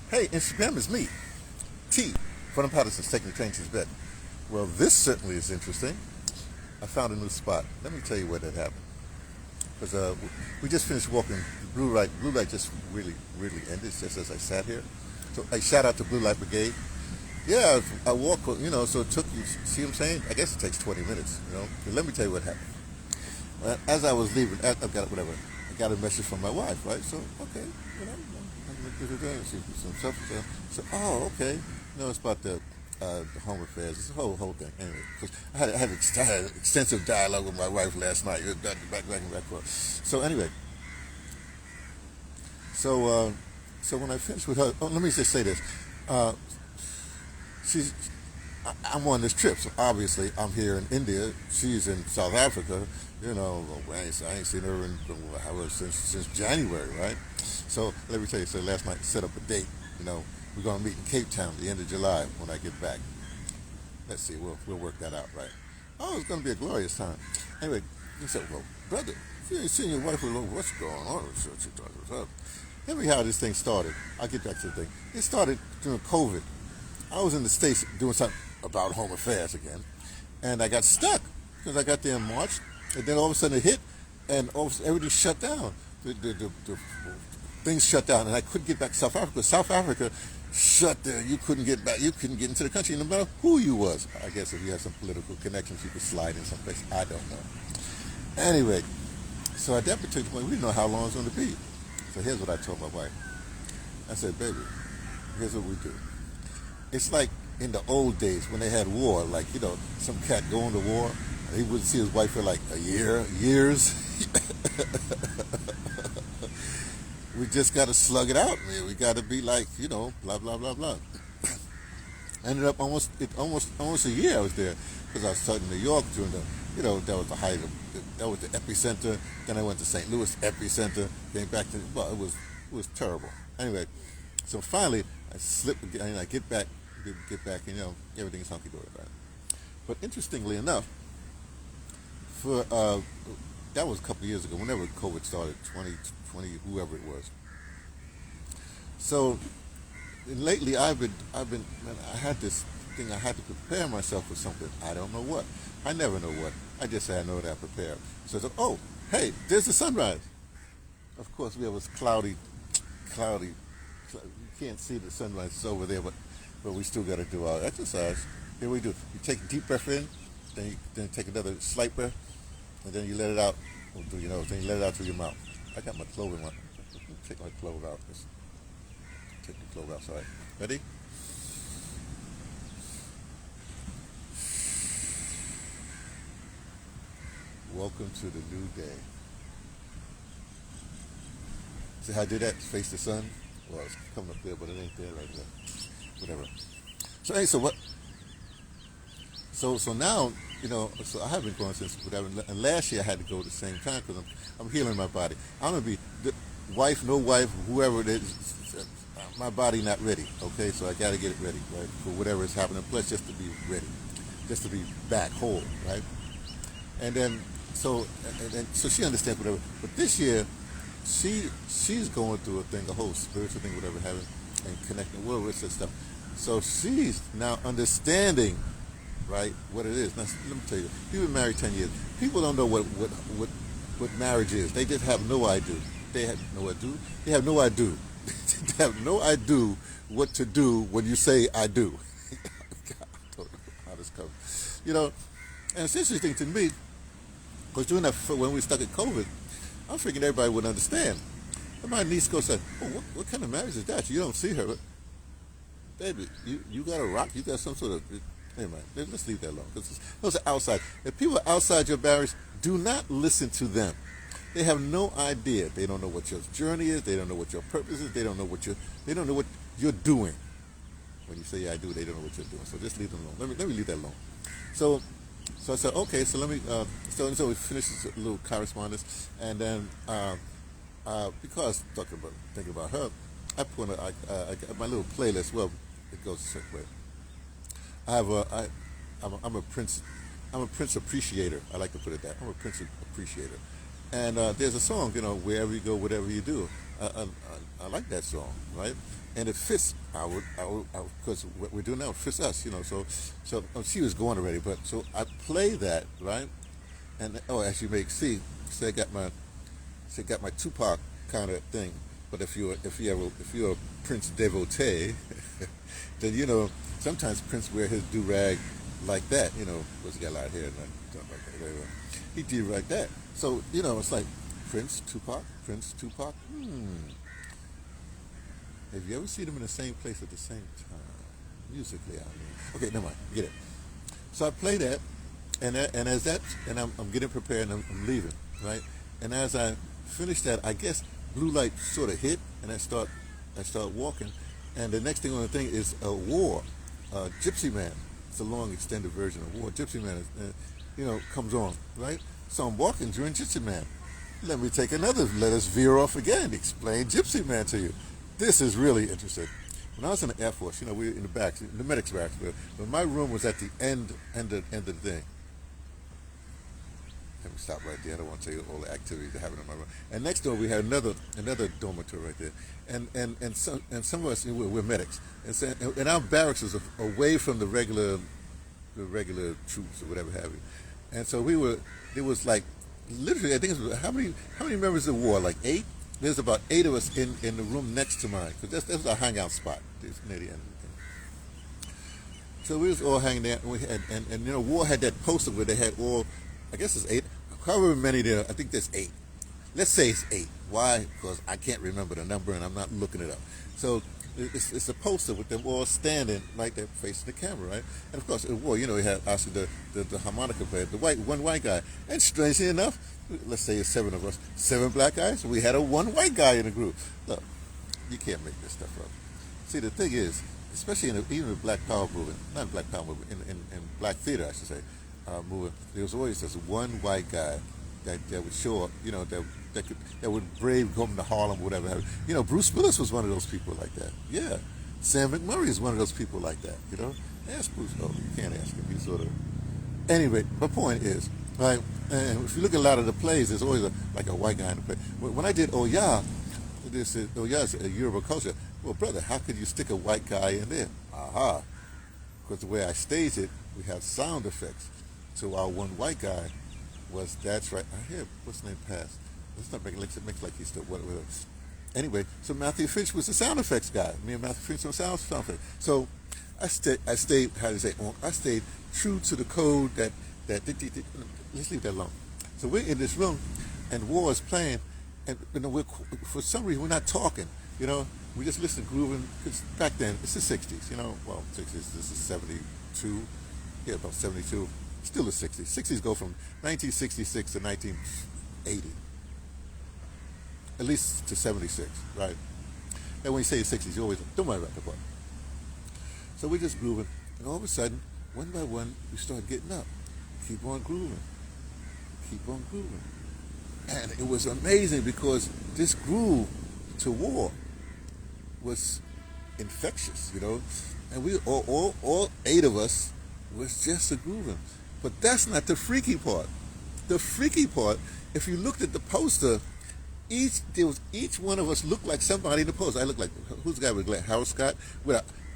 Hey, Instagram is me, T, from Patterson's taking the train to his bed. Well, this certainly is interesting. I found a new spot. Let me tell you where that happened. Because we just finished walking. Blue light just really ended just as I sat here. So I shout out to Blue Light Brigade. Yeah, I walk, so it took you, see what I'm saying? I guess it takes 20 minutes, But let me tell you what happened. As I was leaving, I got a message from my wife, right? So, okay, I'm going to see some stuff. So, oh, okay. It's about the home affairs. It's the whole thing. Anyway, 'cause I had extensive dialogue with my wife last night. Back and forth. So anyway, so so when I finished with her, let me just say this. Uh, she's I'm on this trip, so obviously I'm here in India. She's in South Africa. I ain't seen her since January, right? So let me tell you. So last night set up a date. We're gonna meet in Cape Town at the end of July when I get back. Let's see, we'll work that out, right? Oh, it's gonna be a glorious time. Anyway, he said, "Well, brother, if you ain't seen your wife, what's going on?" Tell me how this thing started. I'll get back to the thing. It started during COVID. I was in the States doing something about home affairs again, and I got stuck because I got there in March, and then all of a sudden it hit, and everything shut down. The things shut down, and I couldn't get back to South Africa. South Africa shut there. You couldn't get back. You couldn't get into the country, no matter who you was. I guess if you had some political connections, you could slide in someplace. I don't know. Anyway, so at that particular point, we didn't know how long it was going to be. So here's what I told my wife. I said, baby, here's what we do. It's like in the old days when they had war, like, some cat going to war, and he wouldn't see his wife for like years. We just got to slug it out, man. We got to be like, blah, blah, blah, blah. Ended up almost a year I was there because I was studying in New York during that was the height of, that was the epicenter. Then I went to St. Louis epicenter, came back to, well, it was terrible. Anyway, so finally I slip again, I get back, and everything's hunky dory, right? But interestingly enough, for that was a couple of years ago, whenever COVID started, 2020, whoever it was. So lately, I had this thing. I had to prepare myself for something. I don't know what. I never know what. I just say I know that I prepared. So I said, oh, hey, there's the sunrise. Of course, we have a cloudy. You can't see the sunrise. It's over there, but we still got to do our exercise. Here we do. You take a deep breath in, then take another slight breath, and then you let it out through your nose. Then you let it out through your mouth. I got my clover on. Take my clover out. Let's take the clover out. Sorry. Ready? Welcome to the new day. See how I did that? Face the sun. Well, it's coming up there, but it ain't there right there. Whatever. So hey, so what? So now, so I have been going since whatever. And last year I had to go at the same time because I'm healing my body. I'm gonna be wife, no wife, whoever it is. My body not ready. Okay, so I got to get it ready, right, for whatever is happening. Plus, just to be ready, just to be back whole, right. And then so she understands whatever. But this year, she's going through a whole spiritual thing, whatever having, and connecting with that stuff. So she's now understanding, right, what it is. Now, let me tell you, you've been married 10 years. People don't know what marriage is. They just have no idea. They have no idea. They have no idea. They have no idea what to do when you say I do. God, I don't know how this comes. And it's interesting to me, because during that, when we stuck at COVID, I'm thinking everybody would understand. And my niece goes, oh, what kind of marriage is that? You don't see her. But, baby, you got a rock, you got some sort of, anyway, let's leave that alone. Because those are outside. If people are outside your marriage, do not listen to them. They have no idea. They don't know what your journey is. They don't know what your purpose is. They don't know what you're doing. When you say I do, they don't know what you're doing. So just leave them alone. Let me leave that alone. So I said, okay. So let me. So we finished this little correspondence, and then because thinking about her, I put I got my little playlist. Well, it goes a certain way. I'm a Prince appreciator. I like to put it that. I'm a Prince appreciator. And there's a song, wherever you go, whatever you do. I like that song, right? And it fits because what we're doing now fits us, she was going already, but so I play that, right? And as you may see, say I got my Tupac kind of thing. But if you're a Prince devotee, then sometimes Prince wear his do rag like that. Because he got a lot of hair and something like that. Anyway, he did like that. So it's like Prince Tupac, Prince Tupac. Have you ever seen them in the same place at the same time? Musically, I mean. Okay, never mind. Get it. So I play that, and I'm getting prepared and I'm leaving, right? And as I finish that, I guess blue light sort of hit, and I start walking, and the next thing on the thing is a war, Gypsy Man. It's a long extended version of war. Gypsy Man, comes on, right? So I'm walking during Gypsy Man. Let us veer off again. Explain Gypsy Man to you. This is really interesting. When I was in the Air Force, we were in the back, the medics barracks, but my room was at the end of the thing. Let me stop right there. I don't want to tell you all the activities that happened in my room. And next door we had another dormitory right there. And some of us we're medics. And our barracks was away from the regular troops or whatever have you. And so there was like literally, I think it was how many members of the war? Like 8. There's about 8 of us in the room next to mine, because that's our hangout spot. It's near the end of the thing. So we was all hanging there, and we had war had that poster where they had all, I guess it's 8, however many there. I think there's 8. Let's say it's 8. Why? Because I can't remember the number and I'm not looking it up. So it's a poster with them all standing like they're facing the camera, right? And of course, at war, you had also the harmonica player, one white guy. And strangely enough, let's say it's 7 of us, 7 black guys. We had one white guy in the group. Look, you can't make this stuff up. See, the thing is, especially even the Black Power movement, not Black Power movement, in Black theater, I should say, movement, there was always this one white guy that would show up, that would brave come to Harlem, whatever. Bruce Willis was one of those people like that. Yeah, Sam McMurray is one of those people like that. Ask Bruce. Oh, you can't ask him. He's sort of. Anyway, my point is, right? And if you look at a lot of the plays, there's always a white guy in the play. When I did Oya, Oya's a Yoruba culture. Well, brother, how could you stick a white guy in there? Aha. Because the way I staged it, we have sound effects. So our one white guy that's right. I hear, what's his name pass? Let's not make it makes like he's still whatever. Anyway, so Matthew Finch was the sound effects guy. Me and Matthew Finch were sound effects. So I stayed, how do you say, I stayed true to the code that let's leave that alone. So we're in this room, and war is playing, and for some reason we're not talking. We just listen grooving. Because back then it's the '60s. 60s. This is '72. Yeah, about '72. Still the '60s. '60s go from 1966 to 1980, at least to '76, right? And when you say the '60s, you always don't worry about the part. So we're just grooving, and all of a sudden, one by one, we start getting up. Keep on grooving. Keep on grooving. And it was amazing because this groove to war was infectious, and we all 8 of us was just a grooving. But that's not the freaky part. The freaky part, if you looked at the poster, each one of us looked like somebody in the poster. I looked like, who's the guy with like Howard Scott?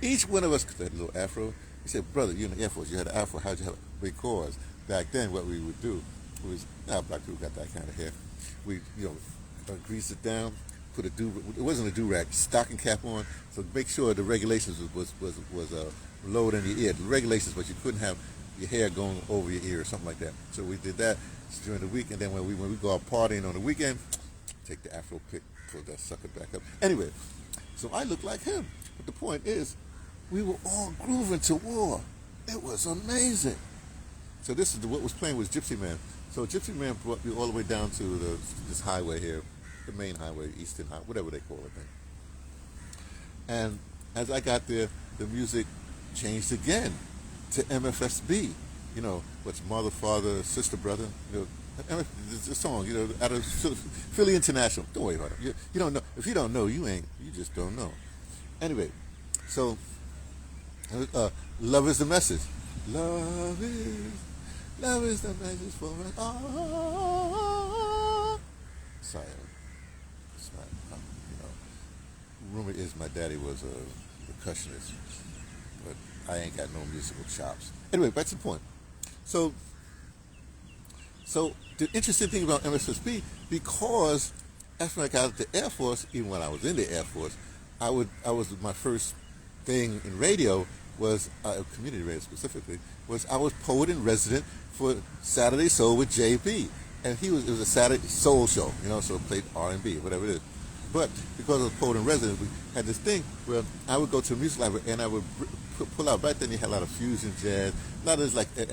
Each one of us, that little afro. He said, brother, you're in the Air Force, you had an afro, how'd you have it? Because back then what we would do was, black people got that kind of hair. We, grease it down, put it wasn't a do-rag, stocking cap on, so make sure the regulations was lowered in your ear. The regulations, but you couldn't have your hair going over your ear or something like that. So we did that during the week, and then when we go out partying on the weekend, take the afro pick, pull that sucker back up. Anyway, so I look like him. But the point is, we were all grooving to war. It was amazing. So this is what was playing was Gypsy Man. So Gypsy Man brought me all the way down to this highway here, the main highway, Eastern Highway, whatever they call it. And as I got there, the music changed again to MFSB. What's mother, father, sister, brother. The song. Out of Philly International. Don't worry about it. You don't know. If you don't know, you just don't know. Anyway, so love is the message. Love is the message for us all. Sorry, it's not. rumor is my daddy was a percussionist, but I ain't got no musical chops. Anyway, back to the point. So, so the interesting thing about MSSP, because after I got out the Air Force, even when I was in the Air Force, I was my first thing in radio was community radio specifically was I was poet in resident for Saturday Soul with JB, and it was a Saturday soul show, so it played R&B, whatever it is. But because I was poet in residence, we had this thing where I would go to a music library and I would pull out. Back then, you had a lot of fusion jazz, a lot of like like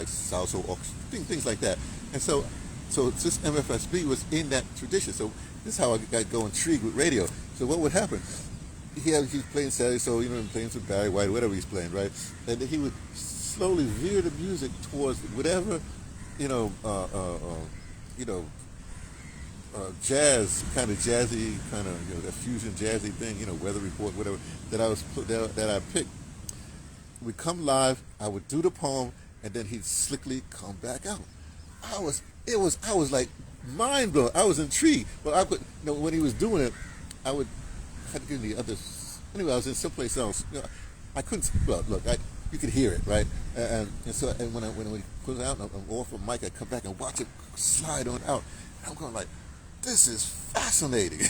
salsa, things like that. And so this MFSB was in that tradition. So this is how I got go intrigued with radio. So what would happen? He's playing Saturday Soul, playing some Barry White, whatever he's playing, right? And then he would slowly veer the music towards whatever, jazz, kind of jazzy, kind of that fusion jazzy thing, Weather Report, whatever that I picked. We'd come live, I would do the poem, and then he'd slickly come back out. I was like mind blown. I was intrigued, but I could, when he was doing it, I had to give the others. Anyway, I was in someplace else. I couldn't. Well, look, you could hear it, right? And so when he put it out, I'm off a mic. I come back and watch it slide on out. And I'm going like, this is fascinating.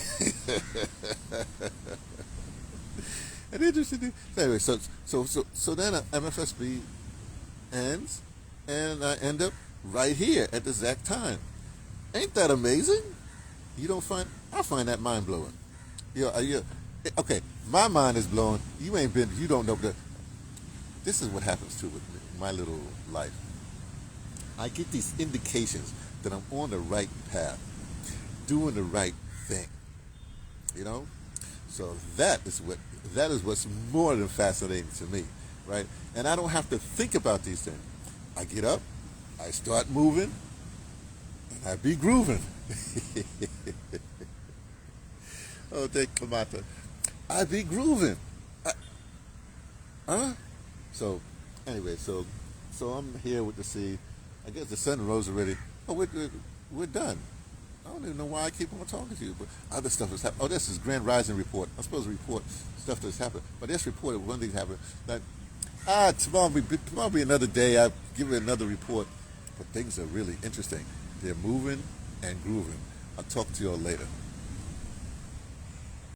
And interesting. Anyway, so then MFSB ends, and I end up right here at the exact time. Ain't that amazing? I find that mind blowing. Okay, my mind is blown. You don't know. This is what happens too with my little life. I get these indications that I'm on the right path, doing the right thing. So that is what's more than fascinating to me, right? And I don't have to think about these things. I get up, I start moving, and I be grooving. Oh, thank Clemata. I be grooving. So, anyway, so I'm here with the sea. I guess the sun rose already. Oh, we're done. I don't even know why I keep on talking to you, but other stuff has happened. Oh, this is Grand Rising Report. I'm supposed to report stuff that's happened, but this report, one thing happened. That tomorrow will be another day. I'll give you another report, but things are really interesting. They're moving and grooving. I'll talk to you all later.